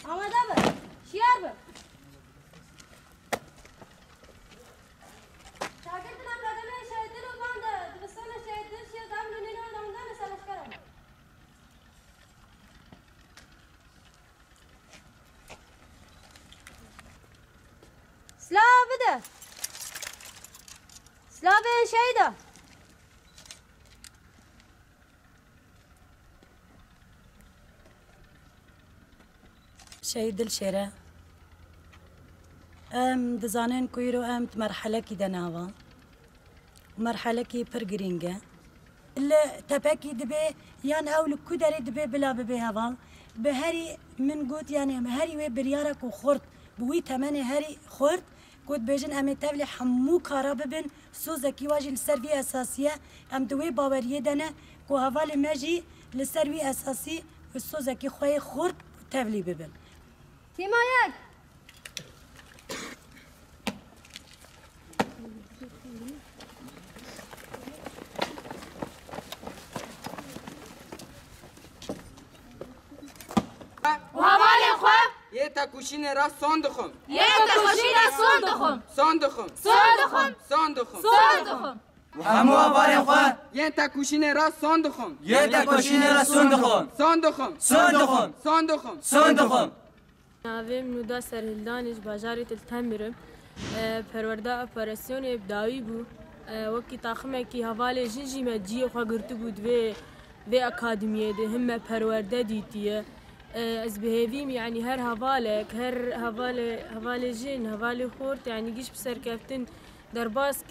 آماده بر شیار بر شاگرد نم لازمه شاید دل و باند دبستان شاید دل شیار داملو نینو دامدان سالش کرم سلاح بده سلاح بین شهیده شهيد الشارع دزانين كويرو مرحلة كي دناوا مرحلة كي برجرينجا اللي تباكي دبي يعني أول كودري دبي بلا ببي هذا بهري من قوت يعني هري وي بريارك وخورت بوي تماني هري خورت كنت بيجن أمي تبلي حمو كارا ببن سوزكي واجي للسروي أساسية أم دوي باوريه دنا كو هفالي ماجي للسروي أساسي السوزكي خوي خورت تبلي ببن تيمايك وهوالي خو يتا كوشين راس صندخم يتا كوشين صندخم صندخم صندخم صندخم صندخم وهمو هوالي خو يتا كوشين راس صندخم يتا كوشين راس صندخم صندخم صندخم صندخم صندخم ناویم نودا سرهلدانش باجاری تلتمیرم پرورده اپراسیون ابداعی بود وقتی تاخمه کی حواله جنجی مجیه خوا گرته بود و اکادمیه ده هم پرورده دیتیه از بهویم يعني هر حواله جن حواله خورت يعني جيش بسر كافتن در باس